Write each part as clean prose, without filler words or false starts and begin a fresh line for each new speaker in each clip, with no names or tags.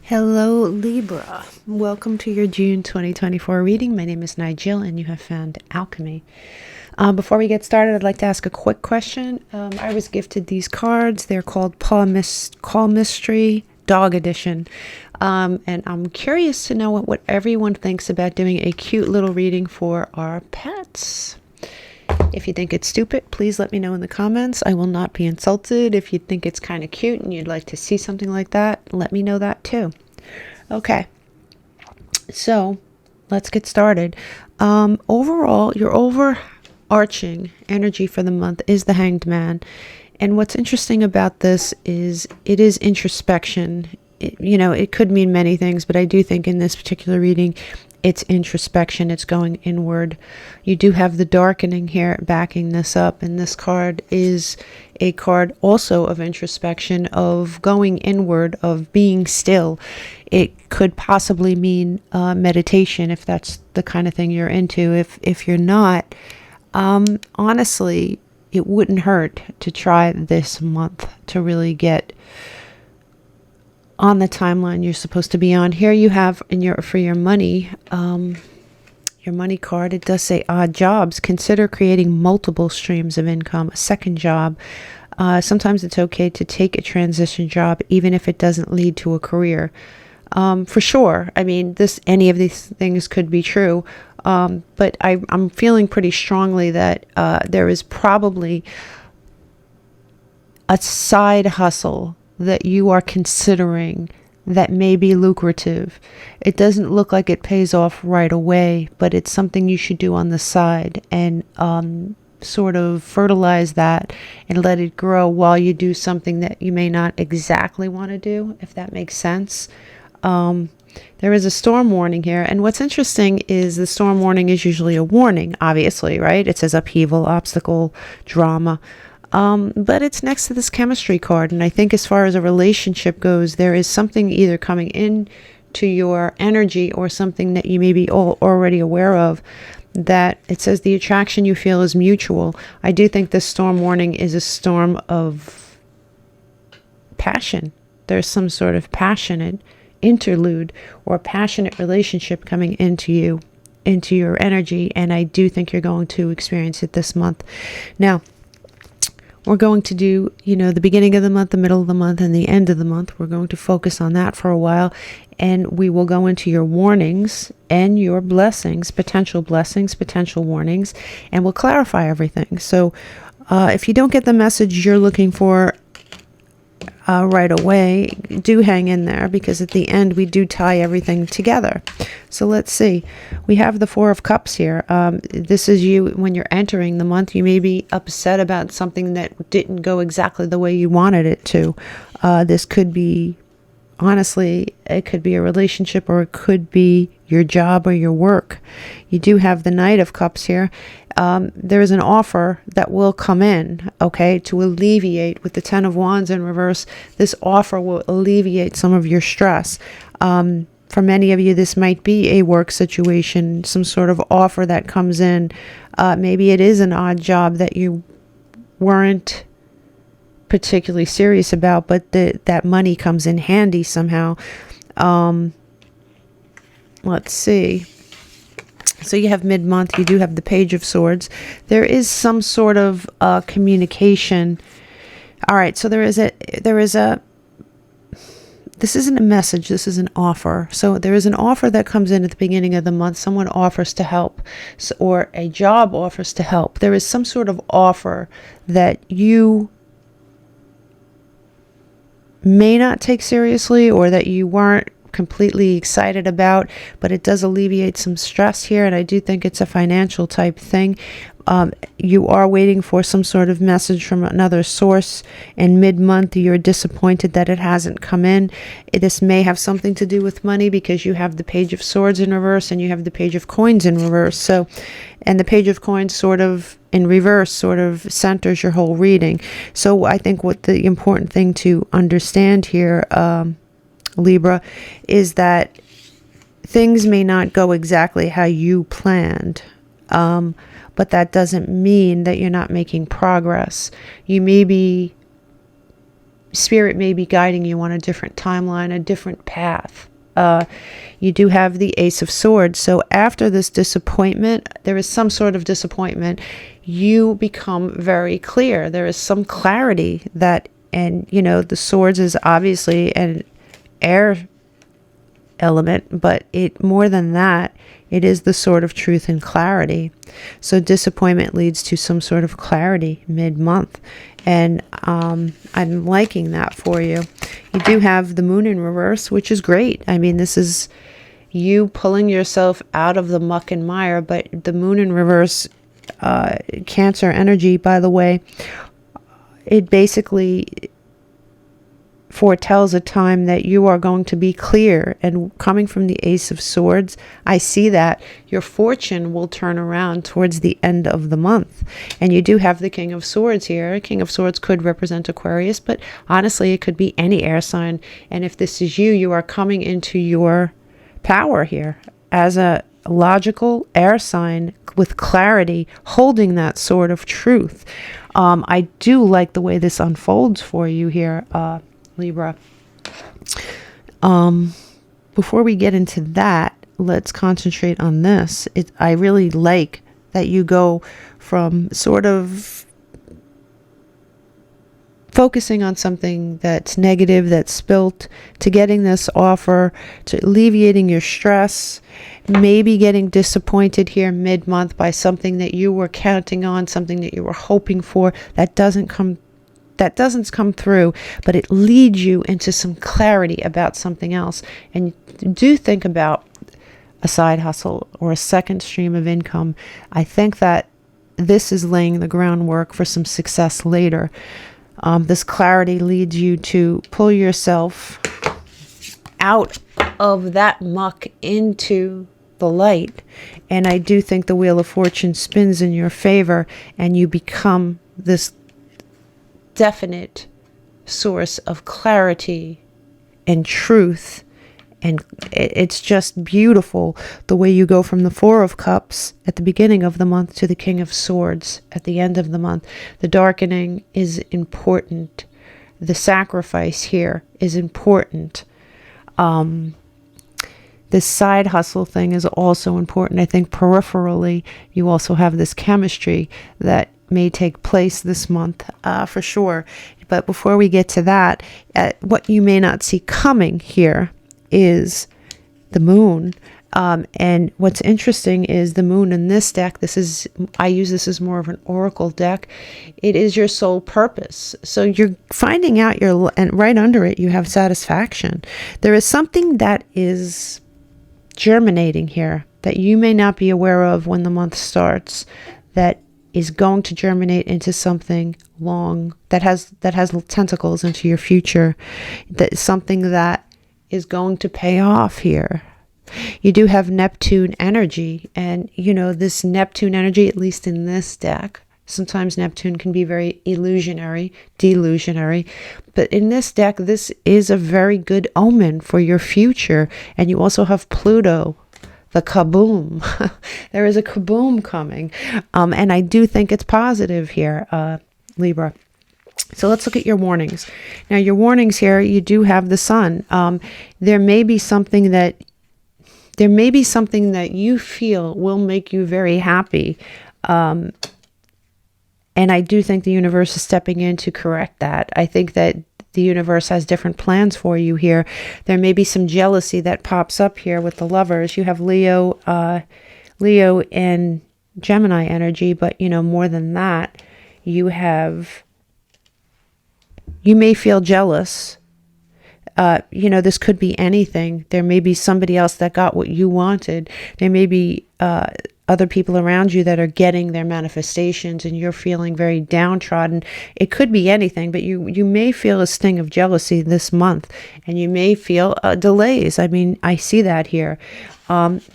Hello Libra, welcome to your June 2024 reading. My name is Nigel and you have found Alchemy. Before we get started, I'd like to ask a quick question. I was gifted these cards. They're called Call Mystery Dog Edition. And I'm curious to know what everyone thinks about doing a cute little reading for our pets. If you think it's stupid, please let me know in the comments. I will not be insulted. If you think it's kind of cute and you'd like to see something like that, let me know that too. Okay, so let's get started. Overall, your overarching energy for the month is the Hanged Man. And what's interesting about this is it is introspection. It could mean many things, but I do think in this particular reading, it's introspection. It's going inward. You do have the darkening here backing this up, and this card is a card also of introspection, of going inward, of being still. It could possibly mean meditation if that's the kind of thing you're into. If you're not, honestly, it wouldn't hurt to try this month to really get on the timeline you're supposed to be on. Here you have for your money card, it does say odd jobs. Consider creating multiple streams of income, a second job. Sometimes it's okay to take a transition job even if it doesn't lead to a career. For sure. I mean, any of these things could be true. But I'm feeling pretty strongly that there is probably a side hustle that you are considering that may be lucrative. It doesn't look like it pays off right away, but it's something you should do on the side and sort of fertilize that and let it grow while you do something that you may not exactly want to do, if that makes sense. There is a storm warning here, and what's interesting is the storm warning is usually a warning, obviously, right? It says upheaval, obstacle, drama. But it's next to this chemistry card, and I think as far as a relationship goes, there is something either coming in to your energy or something that you may be already aware of, that it says the attraction you feel is mutual. I do think this storm warning is a storm of passion. There's some sort of passionate interlude or passionate relationship coming into you, into your energy, and I do think you're going to experience it this month. Now, we're going to do, the beginning of the month, the middle of the month, and the end of the month. We're going to focus on that for a while, and we will go into your warnings and your blessings, potential warnings, and we'll clarify everything. So if you don't get the message you're looking for right away, do hang in there, because at the end we do tie everything together. So let's see. We have the Four of Cups here. This is you when you're entering the month. You may be upset about something that didn't go exactly the way you wanted it to. This could be, honestly, it could be a relationship, or it could be your job or your work. You do have the Knight of Cups here. There is an offer that will come in, okay, to alleviate. With the Ten of Wands in reverse, this offer will alleviate some of your stress. For many of you, this might be a work situation, some sort of offer that comes in. Maybe it is an odd job that you weren't particularly serious about, but that money comes in handy somehow. Let's see. So you have mid-month, you do have the Page of Swords. There is some sort of communication. All right, so this isn't a message, this is an offer. So there is an offer that comes in at the beginning of the month. Someone offers to help, or a job offers to help. There is some sort of offer that you may not take seriously, or that you weren't completely excited about, but it does alleviate some stress here, and I do think it's a financial type thing. You are waiting for some sort of message from another source, and mid-month you're disappointed that it hasn't come in. This may have something to do with money, because you have the Page of Swords in reverse and you have the Page of Coins in reverse. So, and the Page of Coins sort of in reverse sort of centers your whole reading. So I think what the important thing to understand here, Libra, is that things may not go exactly how you planned, but that doesn't mean that you're not making progress. You may be Spirit may be guiding you on a different timeline, a different path. You do have the Ace of Swords. So after this disappointment, there is some sort of disappointment. You become very clear. There is some clarity that, and you know, the swords is obviously an air element, but it more than that, it is the sword of truth and clarity. So disappointment leads to some sort of clarity mid-month, and I'm liking that for you. You do have the moon in reverse, which is great. I mean, this is you pulling yourself out of the muck and mire, but the moon in reverse, Cancer energy, by the way, it basically foretells a time that you are going to be clear. And coming from the Ace of Swords, I see that your fortune will turn around towards the end of the month. And you do have the King of Swords here. King of Swords could represent Aquarius, but honestly, it could be any air sign. And if this is you, you are coming into your power here as a logical air sign with clarity, holding that sword of truth. I do like the way this unfolds for you here, Libra. Before we get into that, let's concentrate on this. I really like that you go from sort of focusing on something that's negative, that's spilt, to getting this offer, to alleviating your stress, maybe getting disappointed here mid-month by something that you were counting on, something that you were hoping for that doesn't come through, but it leads you into some clarity about something else. And do think about a side hustle or a second stream of income. I think that this is laying the groundwork for some success later. This clarity leads you to pull yourself out of that muck into the light. And I do think the Wheel of Fortune spins in your favor, and you become this definite source of clarity and truth. And it's just beautiful the way you go from the Four of Cups at the beginning of the month to the King of Swords at the end of the month. The darkening is important. The sacrifice here is important. This side hustle thing is also important. I think peripherally, you also have this chemistry that may take place this month, for sure. But before we get to that, what you may not see coming here is the moon. And what's interesting is the moon in this deck, I use this as more of an oracle deck. It is your sole purpose. So you're finding out and right under it, you have satisfaction. There is something that is germinating here that you may not be aware of when the month starts, that is going to germinate into something long that has tentacles into your future. That is something that is going to pay off here. You do have Neptune energy, and you know, this Neptune energy, at least in this deck, sometimes Neptune can be very delusionary, but in this deck, this is a very good omen for your future. And you also have Pluto, the kaboom. There is a kaboom coming, and I do think it's positive here, Libra. So let's look at your warnings. Now, your warnings here, you do have the sun. There may be something that you feel will make you very happy. And I do think the universe is stepping in to correct that. I think that the universe has different plans for you here. There may be some jealousy that pops up here with the lovers. You have Leo and Gemini energy, but you know, more than that, you may feel jealous. This could be anything. There may be somebody else that got what you wanted. There may be other people around you that are getting their manifestations, and you're feeling very downtrodden. It could be anything, but you may feel a sting of jealousy this month, and you may feel delays. I mean, I see that here.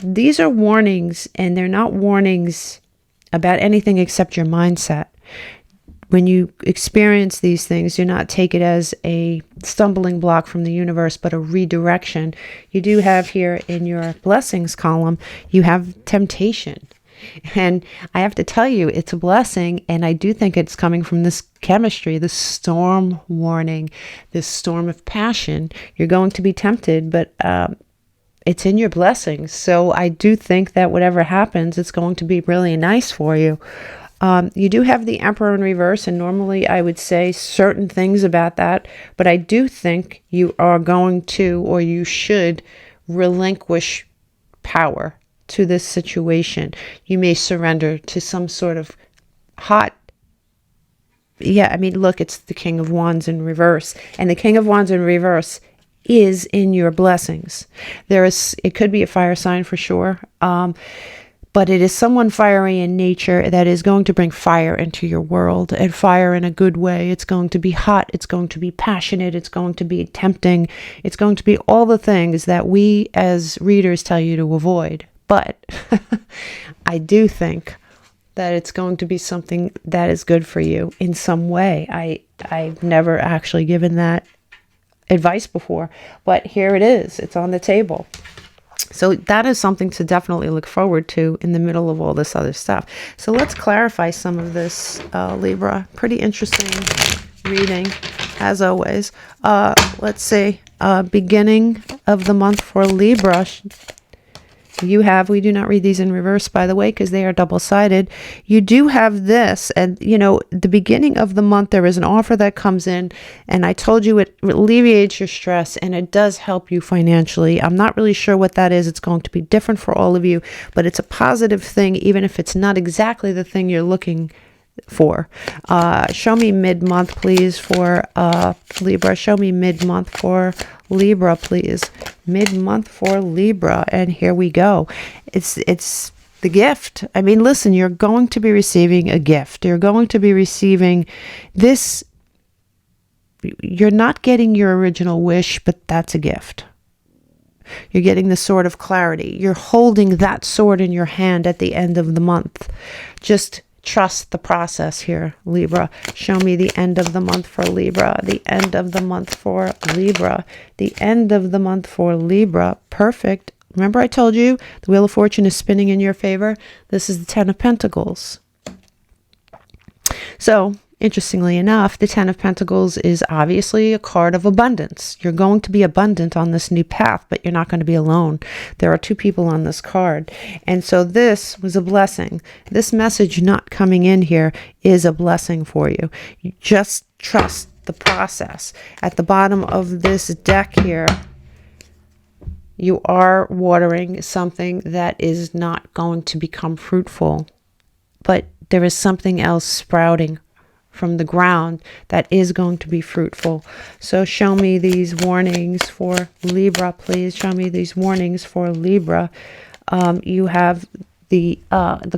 These are warnings, and they're not warnings about anything except your mindset. When you experience these things, do not take it as a stumbling block from the universe, but a redirection. You do have here in your blessings column, you have temptation. And I have to tell you, it's a blessing. And I do think it's coming from this chemistry, this storm warning, this storm of passion. You're going to be tempted, but it's in your blessings. So I do think that whatever happens, it's going to be really nice for you. You do have the Emperor in reverse, and normally I would say certain things about that, but I do think you are going to, or you should, relinquish power to this situation. You may surrender to some sort of hot, yeah, I mean, look, it's the King of Wands in reverse, and the King of Wands in reverse is in your blessings. It could be a fire sign for sure, but it is someone fiery in nature that is going to bring fire into your world, and fire in a good way. It's going to be hot. It's going to be passionate. It's going to be tempting. It's going to be all the things that we as readers tell you to avoid. But I do think that it's going to be something that is good for you in some way. I've never actually given that advice before, but here it is. It's on the table. So that is something to definitely look forward to in the middle of all this other stuff. So let's clarify some of this, Libra. Pretty interesting reading, as always. Let's see. Beginning of the month for Libra. We do not read these in reverse, by the way, because they are double-sided. You do have this, and, the beginning of the month, there is an offer that comes in, and I told you it alleviates your stress, and it does help you financially. I'm not really sure what that is. It's going to be different for all of you, but it's a positive thing, even if it's not exactly the thing you're looking for. Show me mid-month, please, for Libra. Show me mid-month for Libra, please. Mid-month for Libra, and here we go. It's the gift. I mean, listen, you're going to be receiving a gift. You're going to be receiving this. You're not getting your original wish, but that's a gift. You're getting the sword of clarity. You're holding that sword in your hand at the end of the month. Just trust the process here, Libra. Show me the end of the month for Libra. The end of the month for Libra. The end of the month for Libra. Perfect. Remember I told you the Wheel of Fortune is spinning in your favor? This is the Ten of Pentacles. So, interestingly enough, the Ten of Pentacles is obviously a card of abundance. You're going to be abundant on this new path, but you're not going to be alone. There are two people on this card. And so this was a blessing. This message not coming in here is a blessing for you. You just trust the process. At the bottom of this deck here, you are watering something that is not going to become fruitful, but there is something else sprouting from the ground that is going to be fruitful. So show me these warnings for Libra, please. Show me these warnings for Libra. You have the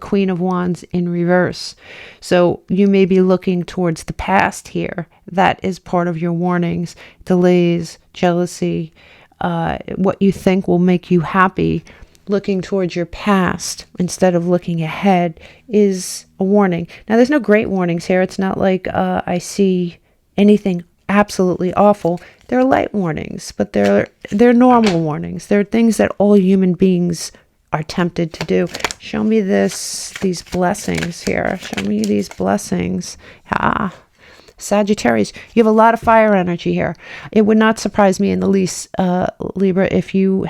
Queen of Wands in reverse. So you may be looking towards the past here. That is part of your warnings. Delays, jealousy, what you think will make you happy. Looking towards your past instead of looking ahead is a warning. Now, there's no great warnings here. It's not like I see anything absolutely awful. They're light warnings, but they're normal warnings. They're things that all human beings are tempted to do. Show me these blessings here. Show me these blessings. Sagittarius, you have a lot of fire energy here. It would not surprise me in the least, Libra, if you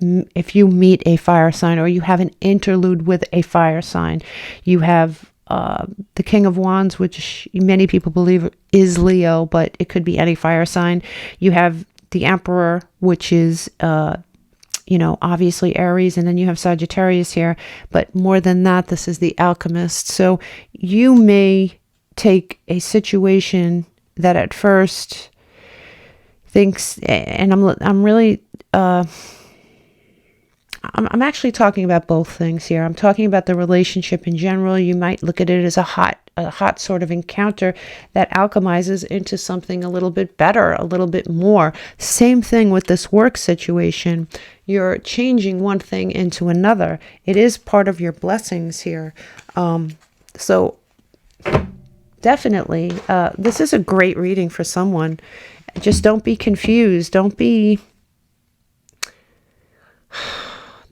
meet a fire sign, or you have an interlude with a fire sign. You have the King of Wands, which many people believe is Leo, but it could be any fire sign. You have the Emperor, which is obviously Aries, and then you have Sagittarius here. But more than that, this is the Alchemist. So you may take a situation that at first thinks, and I'm really I'm actually talking about both things here. I'm talking about the relationship in general. You might look at it as a hot sort of encounter that alchemizes into something a little bit better, a little bit more. Same thing with this work situation. You're changing one thing into another. It is part of your blessings here. So definitely, this is a great reading for someone. Just don't be confused. Don't be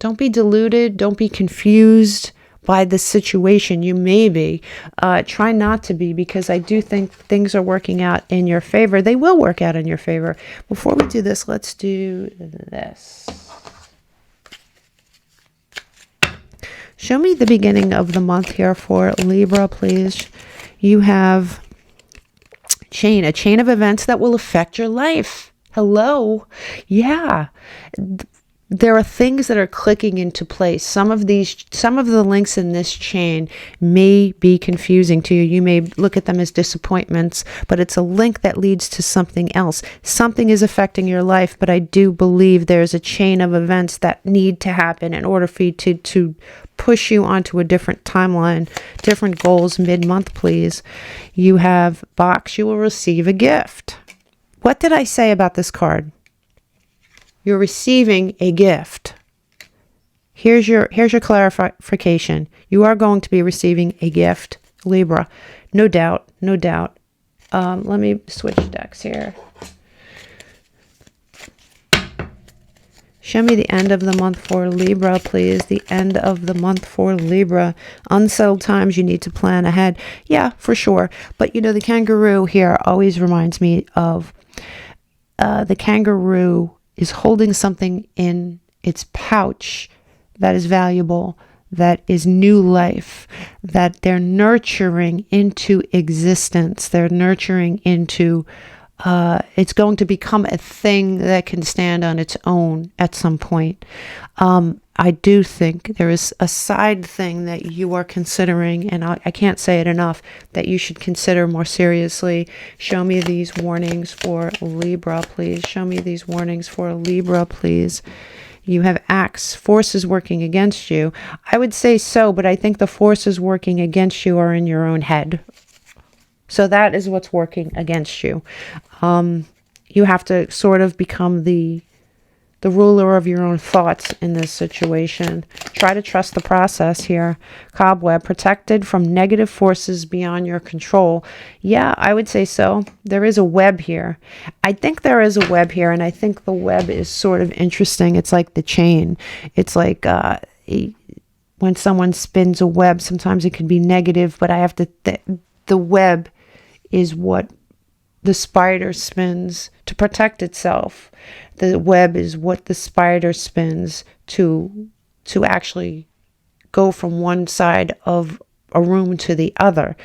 deluded. Don't be confused by the situation. You may be. Try not to be, because I do think things are working out in your favor. They will work out in your favor. Before we do this, let's do this. Show me the beginning of the month here for Libra, please. You have a chain of events that will affect your life. Hello. Yeah. There are things that are clicking into place. Some of the links in this chain may be confusing to you. You may look at them as disappointments, but it's a link that leads to something else. Something is affecting your life, but I do believe there's a chain of events that need to happen in order for you to push you onto a different timeline, different goals mid-month, please. You have box, you will receive a gift. What did I say about this card? You're receiving a gift. Here's your clarification. You are going to be receiving a gift, Libra. No doubt, no doubt. Let me switch decks here. Show me the end of the month for Libra, please. The end of the month for Libra. Unsettled times, you need to plan ahead. Yeah, for sure. But you know, the kangaroo here always reminds me of the kangaroo is holding something in its pouch that is valuable, that is new life, that they're nurturing into existence. They're nurturing into, it's going to become a thing that can stand on its own at some point. I do think there is a side thing that you are considering, and I can't say it enough, that you should consider more seriously. Show me these warnings for Libra, please. Show me these warnings for Libra, please. You have Axe, forces working against you. I would say so, but I think the forces working against you are in your own head. So that is what's working against you. You have to sort of become the ruler of your own thoughts in this situation. Try to trust the process here. Cobweb, protected from negative forces beyond your control. Yeah, I would say so. There is a web here. I think there is a web here, and I think the web is sort of interesting. It's like the chain. It's like when someone spins a web, sometimes it can be negative, but I have to, the web is what the spider spins to protect itself. The web is what the spider spins to actually go from one side of a room to the other.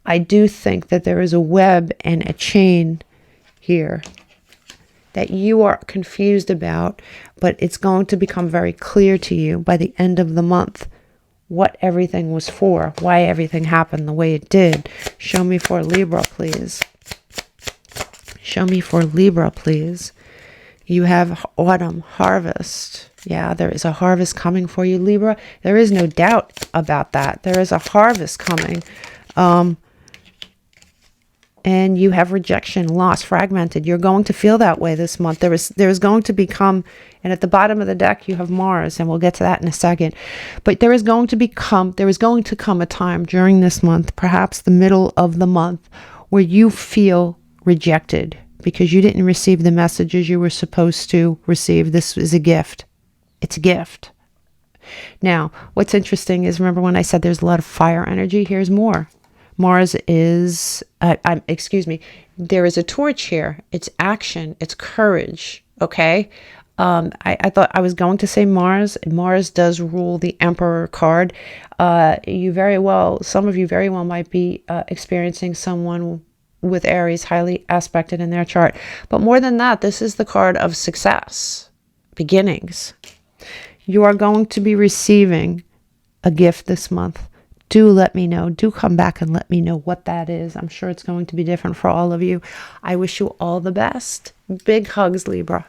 I do think that there is a web and a chain here that you are confused about, but it's going to become very clear to you by the end of the month what everything was for, why everything happened the way it did. Show me for Libra, please. Show me for Libra, please. You have autumn, harvest. Yeah, there is a harvest coming for you, Libra. There is no doubt about that. There is a harvest coming. And you have rejection, loss, fragmented. You're going to feel that way this month. There is going to become, and at the bottom of the deck you have Mars, and we'll get to that in a second. But there is going to come a time during this month, perhaps the middle of the month, where you feel rejected because you didn't receive the messages you were supposed to receive. This is a gift. It's a gift. Now, what's interesting is, remember when I said there's a lot of fire energy? Here's more. Mars is, there is a torch here. It's action. It's courage. Okay. I thought I was going to say Mars. Mars does rule the Emperor card. Some of you very well might be experiencing someone with Aries highly aspected in their chart. But more than that, this is the card of success, beginnings. You are going to be receiving a gift this month. Do let me know. Do come back and let me know what that is. I'm sure it's going to be different for all of you. I wish you all the best. Big hugs, Libra.